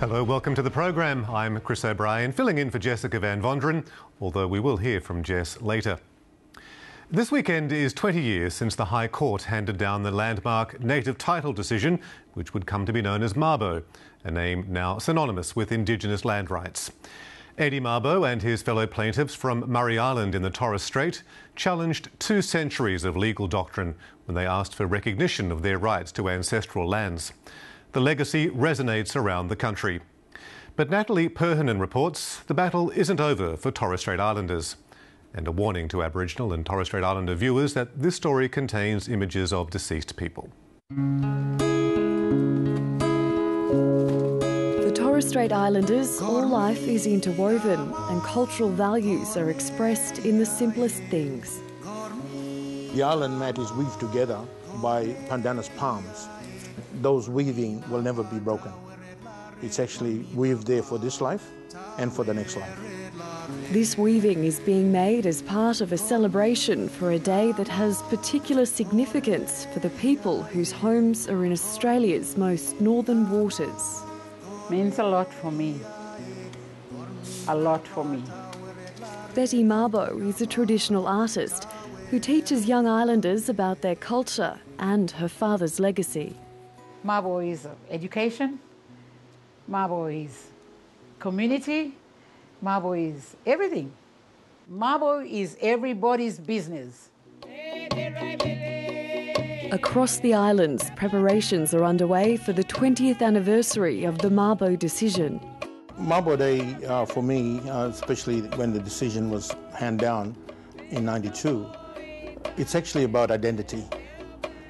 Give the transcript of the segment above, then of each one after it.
Hello, welcome to the program. I'm Chris O'Brien, filling in for Jessica Van Vonderen, although we will hear from Jess later. This weekend is 20 years since the High Court handed down the landmark native title decision, which would come to be known as Mabo, a name now synonymous with Indigenous land rights. Eddie Mabo and his fellow plaintiffs from Murray Island in the Torres Strait challenged 2 centuries of legal doctrine when they asked for recognition of their rights to ancestral lands. The legacy resonates around the country. But Natalie Perhinen reports the battle isn't over for Torres Strait Islanders. And a warning to Aboriginal and Torres Strait Islander viewers that this story contains images of deceased people. For Torres Strait Islanders, all life is interwoven and cultural values are expressed in the simplest things. The island mat is weaved together by pandanus palms. Those weaving will never be broken. It's actually weaved there for this life and for the next life. This weaving is being made as part of a celebration for a day that has particular significance for the people whose homes are in Australia's most northern waters. Means a lot for me. A lot for me. Betty Mabo is a traditional artist who teaches young islanders about their culture and her father's legacy. Mabo is education, Mabo is community, Mabo is everything. Mabo is everybody's business. Across the islands, preparations are underway for the 20th anniversary of the Mabo decision. Mabo Day, for me, especially when the decision was handed down in '92, it's actually about identity.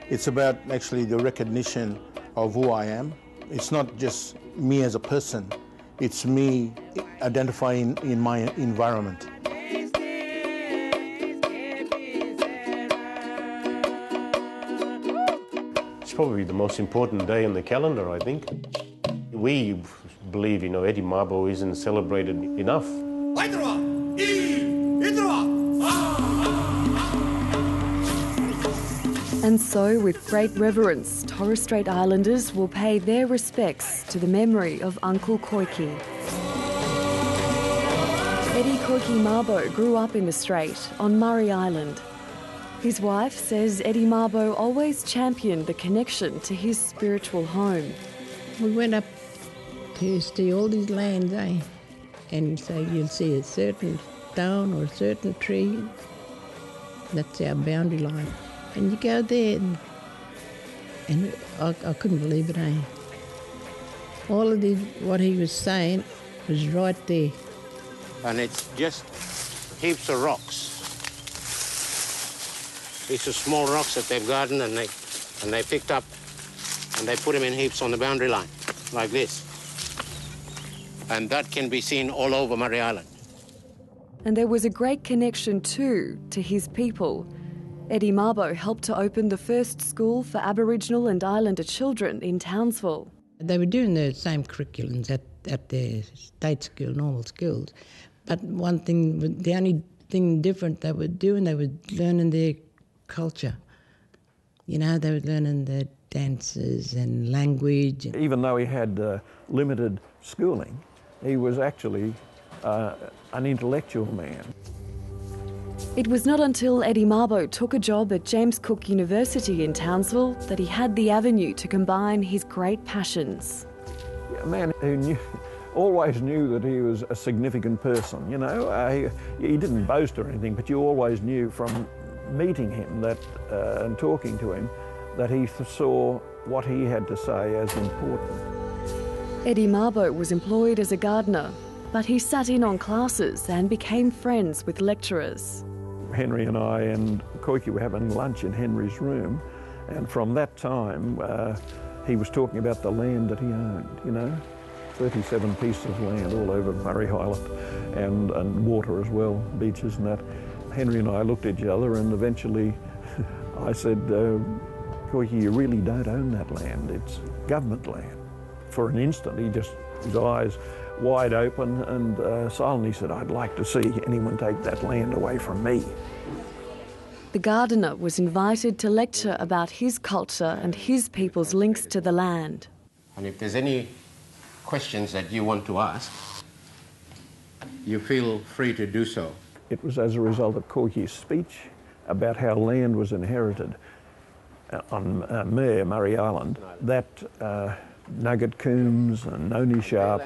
It's about actually the recognition of who I am. It's not just me as a person, it's me identifying in my environment. It's probably the most important day in the calendar, I think. We believe, Eddie Mabo isn't celebrated enough. And so, with great reverence, Torres Strait Islanders will pay their respects to the memory of Uncle Koiki. Eddie Koiki Mabo grew up in the Strait on Murray Island. His wife says Eddie Mabo always championed the connection to his spiritual home. We went up to see all these lands, and so you'll see a certain stone or a certain tree. That's our boundary line. And you go there, and I couldn't believe it, All of what he was saying was right there. And it's just heaps of rocks. These are small rocks that they've gardened and they picked up and they put them in heaps on the boundary line, like this. And that can be seen all over Murray Island. And there was a great connection too to his people. Eddie Mabo helped to open the first school for Aboriginal and Islander children in Townsville. They were doing the same curriculums at their state school, normal schools. But the only thing different they were doing, they were learning their culture. They were learning their dances and language. Even though he had limited schooling, he was actually an intellectual man. It was not until Eddie Mabo took a job at James Cook University in Townsville that he had the avenue to combine his great passions. A man who always knew that he was a significant person, He didn't boast or anything, but you always knew from meeting him and talking to him that he saw what he had to say as important. Eddie Mabo was employed as a gardener, but he sat in on classes and became friends with lecturers. Henry and I and Koiki were having lunch in Henry's room, and from that time he was talking about the land that he owned, 37 pieces of land all over Murray Island and water as well, beaches and that. Henry and I looked at each other and eventually I said, Koiki, you really don't own that land, it's government land. For an instant his eyes wide open and silently said, I'd like to see anyone take that land away from me. The gardener was invited to lecture about his culture and his people's links to the land. And if there's any questions that you want to ask, you feel free to do so. It was as a result of Koiki's speech about how land was inherited on Murray Island that Nugget Coombs and Noni Sharp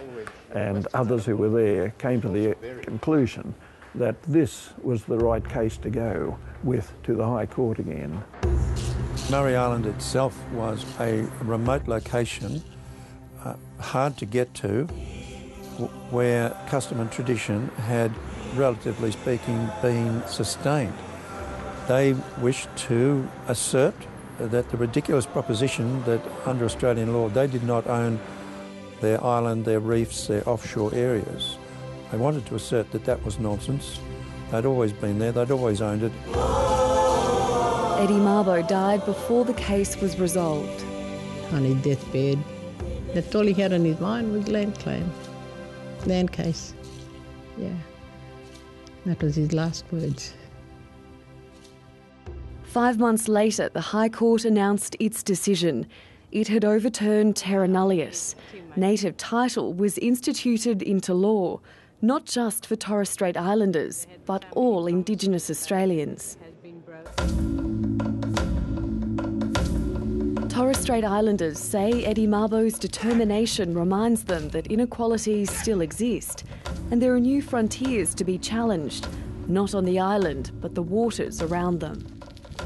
and others who were there came to the conclusion that this was the right case to go with to the High Court again. Murray Island itself was a remote location, hard to get to, where custom and tradition had, relatively speaking, been sustained. They wished to assert that the ridiculous proposition that under Australian law they did not own their island, their reefs, their offshore areas. They wanted to assert that that was nonsense. They'd always been there, they'd always owned it. Eddie Mabo died before the case was resolved. On his deathbed, that's all he had on his mind was land claim, land case. Yeah, that was his last words. 5 months later, the High Court announced its decision. It had overturned terra nullius. Native title was instituted into law, not just for Torres Strait Islanders, but all Indigenous Australians. Torres Strait Islanders say Eddie Mabo's determination reminds them that inequalities still exist, and there are new frontiers to be challenged, not on the island, but the waters around them.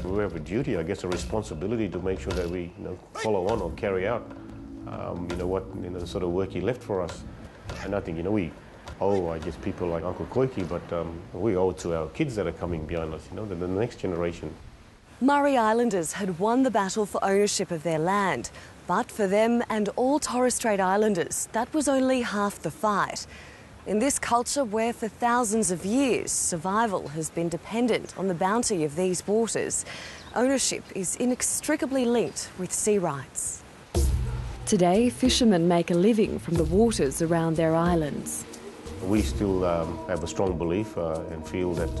We have a duty, I guess, a responsibility to make sure that we follow on or carry out, the sort of work he left for us. And I think, we owe, I guess, people like Uncle Koiki, but we owe it to our kids that are coming behind us, the next generation. Murray Islanders had won the battle for ownership of their land, but for them and all Torres Strait Islanders, that was only half the fight. In this culture where for thousands of years survival has been dependent on the bounty of these waters, ownership is inextricably linked with sea rights. Today, fishermen make a living from the waters around their islands. We still have a strong belief and feel that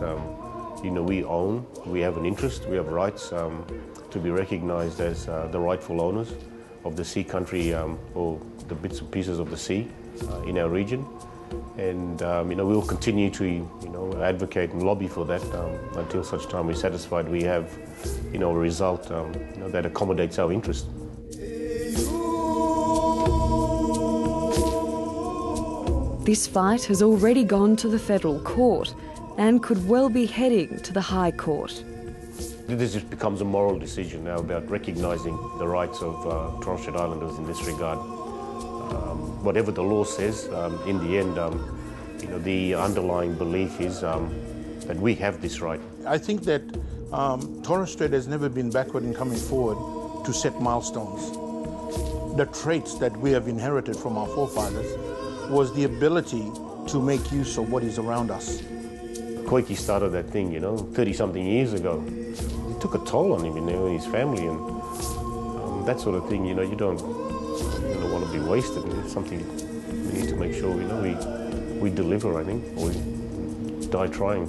we have an interest, we have rights to be recognised as the rightful owners of the sea country or the bits and pieces of the sea in our region. And we'll continue to advocate and lobby for that until such time we're satisfied we have a result that accommodates our interest. This fight has already gone to the federal court and could well be heading to the High Court. This just becomes a moral decision now about recognising the rights of Torres Strait Islanders in this regard. Whatever the law says, in the end, the underlying belief is that we have this right. I think that Torres Strait has never been backward in coming forward to set milestones. The traits that we have inherited from our forefathers was the ability to make use of what is around us. Koiki started that thing, 30-something years ago. It took a toll on him, and his family, and that sort of thing, you don't want to be wasted. It's something we need to make sure, we deliver, I think, or we die trying.